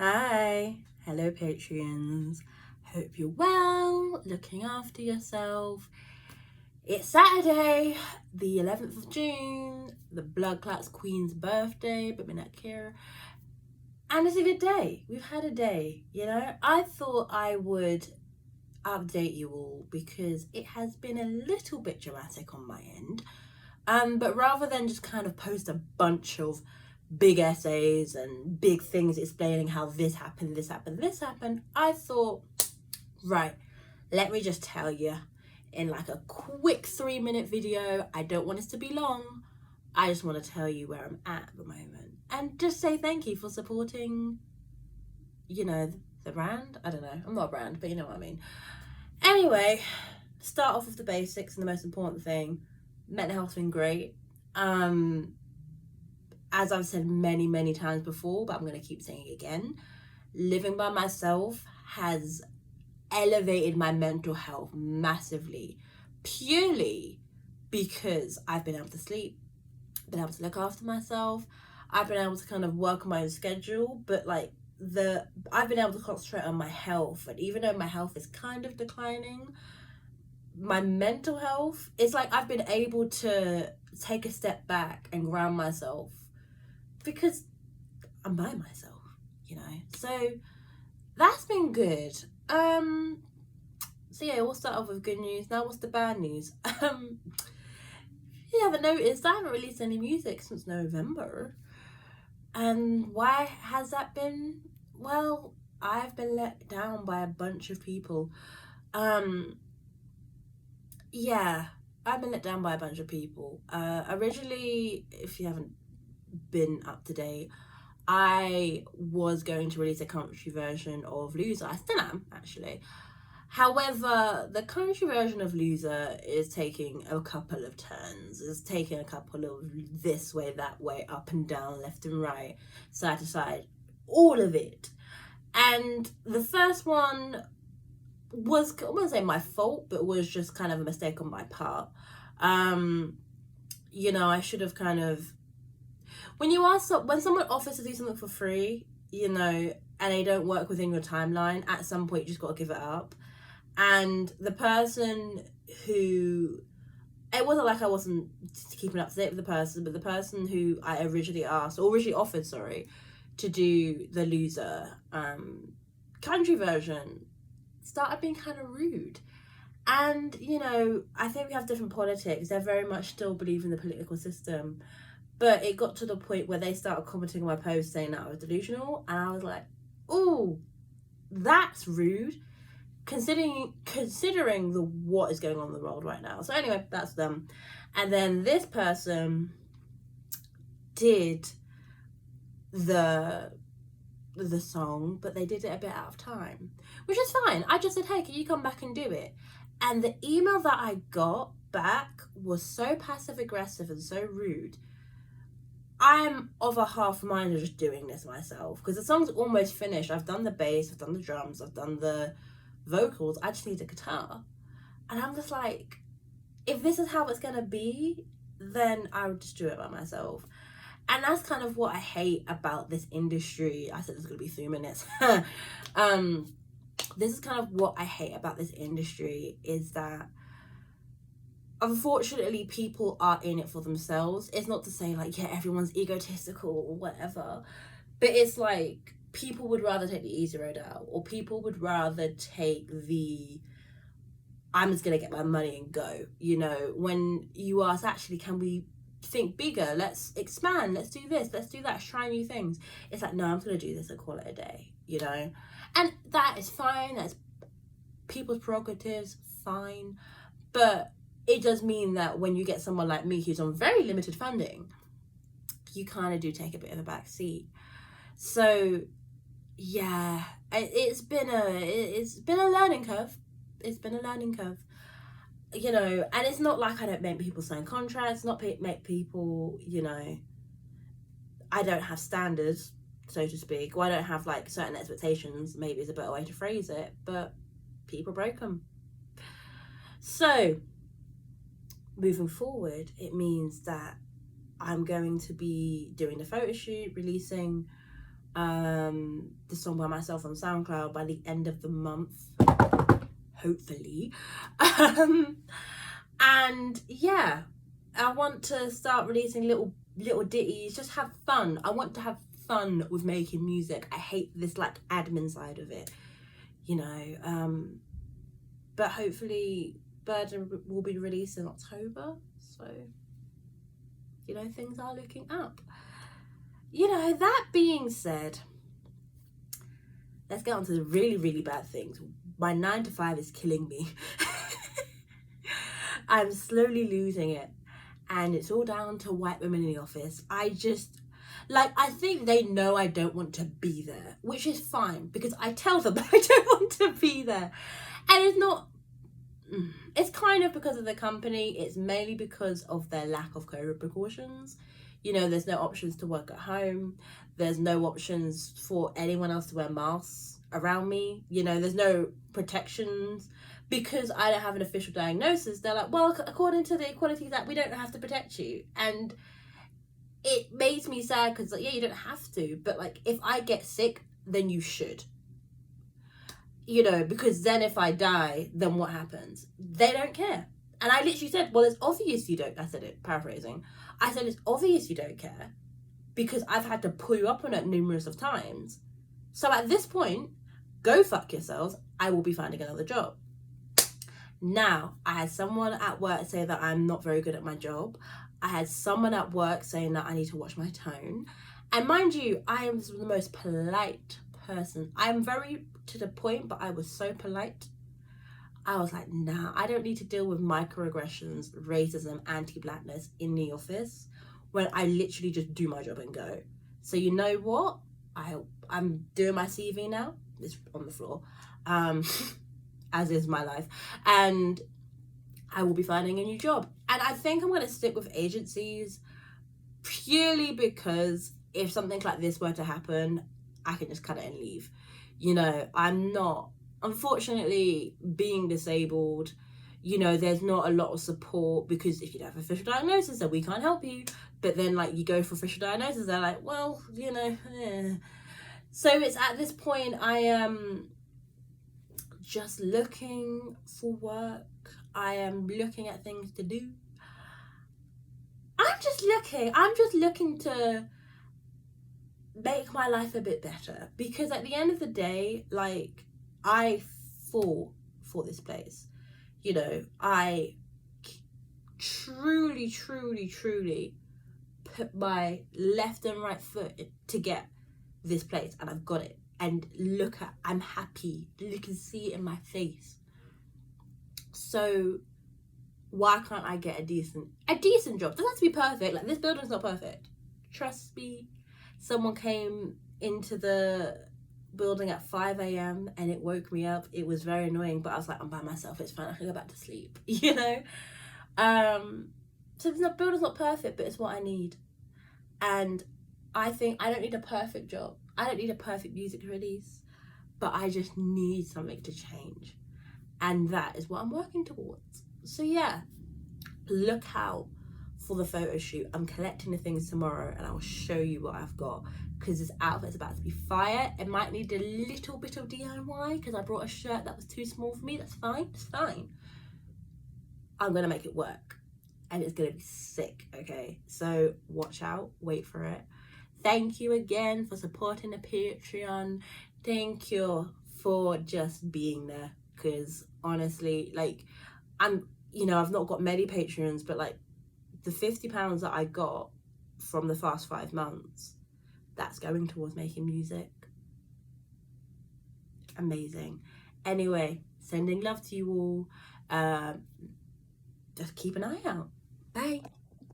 Hi, hello Patreons. Hope you're well, looking after yourself. It's Saturday, the 11th of June, the Blood Clots Queen's birthday, but we're not here. And it's a good day. We've had a day, I thought I would update you all because it has been a little bit dramatic on my end. But rather than just kind of post a bunch of big essays and big things explaining how this happened, I thought, right, let me just tell you in like a quick 3-minute video. I don't want this to be long. I just want to tell you where I'm at the moment and just say thank you for supporting, the brand. I don't know, I'm not a brand, but you know what I mean. Anyway, start off with the basics and the most important thing. Mental health's been great. As I've said many times before, but I'm going to keep saying it again, living by myself has elevated my mental health massively, purely because I've been able to sleep, been able to look after myself. I've been able to kind of work on my own schedule, but I've been able to concentrate on my health. And even though my health is kind of declining, my mental health, it's like I've been able to take a step back and ground myself because I'm by myself, so that's been good. So yeah, we'll start off with good news. Now what's the bad news? You haven't noticed, I haven't released any music since November. And why has that been? Well, I've been let down by a bunch of people. Yeah, I've been let down by a bunch of people. Originally, if you haven't been up to date, I was going to release a country version of Loser. I still am, actually. However, the country version of Loser is taking a couple of turns. It's taking a couple of this way, that way, up and down, left and right, side to side, all of it. And the first one was, I wouldn't say my fault, but was just kind of a mistake on my part. I should have kind of, when someone offers to do something for free, and they don't work within your timeline, at some point you just got to give it up. And the person who, it wasn't like I wasn't keeping up to date with the person, but the person who I originally offered, to do the Loser country version started being kind of rude. And, I think we have different politics. They very much still believe in the political system. But it got to the point where they started commenting on my post saying that I was delusional. And I was like, oh, that's rude. Considering what is going on in the world right now. So anyway, that's them. And then this person did the song, but they did it a bit out of time, which is fine. I just said, hey, can you come back and do it? And the email that I got back was so passive aggressive and so rude. I'm of a half mind of just doing this myself because the song's almost finished. I've done the bass, I've done the drums, I've done the vocals. I just need a guitar. And I'm just like, if this is how it's gonna be, then I would just do it by myself. And that's kind of what I hate about this industry. I said there's gonna be 3 minutes. This is kind of what I hate about this industry, is that unfortunately people are in it for themselves. It's not to say like, yeah, everyone's egotistical or whatever, but it's like people would rather take the easy road out, or people would rather take the I'm just gonna get my money and go, when you ask, actually, can we think bigger? Let's expand, let's do this, let's do that, let's try new things. It's like, no, I'm gonna do this and call it a day, and that is fine. That's people's prerogatives, fine. But it does mean that when you get someone like me who's on very limited funding, you kind of do take a bit of a back seat. So yeah, it's been a learning curve. It's been a learning curve, and it's not like I don't make people sign contracts, not make people, I don't have standards, so to speak, or I don't have like certain expectations, maybe is a better way to phrase it, but people break them. So moving forward, it means that I'm going to be doing the photo shoot, releasing the song by myself on SoundCloud by the end of the month, hopefully. And yeah, I want to start releasing little ditties, just have fun. I want to have fun with making music. I hate this like admin side of it, you know. But hopefully Burden will be released in October, so you know, things are looking up. You know, that being said, let's get on to the really bad things. My 9 to 5 is killing me. I'm slowly losing it, and it's all down to white women in the office. I think they know I don't want to be there, which is fine because I tell them I don't want to be there. And it's kind of because of the company. It's mainly because of their lack of COVID precautions. You know, there's no options to work at home. There's no options for anyone else to wear masks around me. You know, there's no protections. Because I don't have an official diagnosis, they're like, well, according to the Equality Act, we don't have to protect you. And it makes me sad because, like, yeah, you don't have to. But, like, if I get sick, then you should. You know, because then if I die, then what happens? They don't care. And I literally said, well, it's obvious you don't. I said it, paraphrasing. I said, it's obvious you don't care because I've had to pull you up on it numerous of times. So at this point, go fuck yourselves. I will be finding another job. Now, I had someone at work say that I'm not very good at my job. I had someone at work saying that I need to watch my tone. And mind you, I am the most polite person. I'm very to the point, but I was so polite. I was like, nah, I don't need to deal with microaggressions, racism, anti-blackness in the office when I literally just do my job and go. So you know what? I'm doing my CV now. It's on the floor. As is my life, and I will be finding a new job. And I think I'm going to stick with agencies purely because if something like this were to happen, I can just cut it and leave. You know, I'm not, unfortunately, being disabled, you know, there's not a lot of support because if you don't have official diagnosis, then we can't help you. But then, like, you go for official diagnosis, they're like, well, you know, So it's at this point I am just looking for work. I am looking at things to do. I'm just looking to make my life a bit better because at the end of the day, like, I fought for this place. You know, I truly put my left and right foot to get this place, and I've got it. And I'm happy. You can see it in my face. So why can't I get a decent job? It doesn't have to be perfect. Like, this building's not perfect. Trust me. Someone came into the building at 5 a.m. and it woke me up. It was very annoying, but I was like, I'm by myself. It's fine. I can go back to sleep. You know? So the building's not perfect, but it's what I need. And I think I don't need a perfect job. I don't need a perfect music release, but I just need something to change. And that is what I'm working towards. So yeah, look out for the photo shoot. I'm collecting the things tomorrow and I'll show you what I've got because this outfit's about to be fire. It might need a little bit of DIY because I brought a shirt that was too small for me. That's fine. It's fine. I'm going to make it work and it's going to be sick, okay? So watch out. Wait for it. Thank you again for supporting the Patreon. Thank you for just being there because honestly, like, I've not got many Patreons, but like the £50 that I got from the past 5 months, that's going towards making music. Amazing. Anyway, sending love to you all. Just keep an eye out. Bye.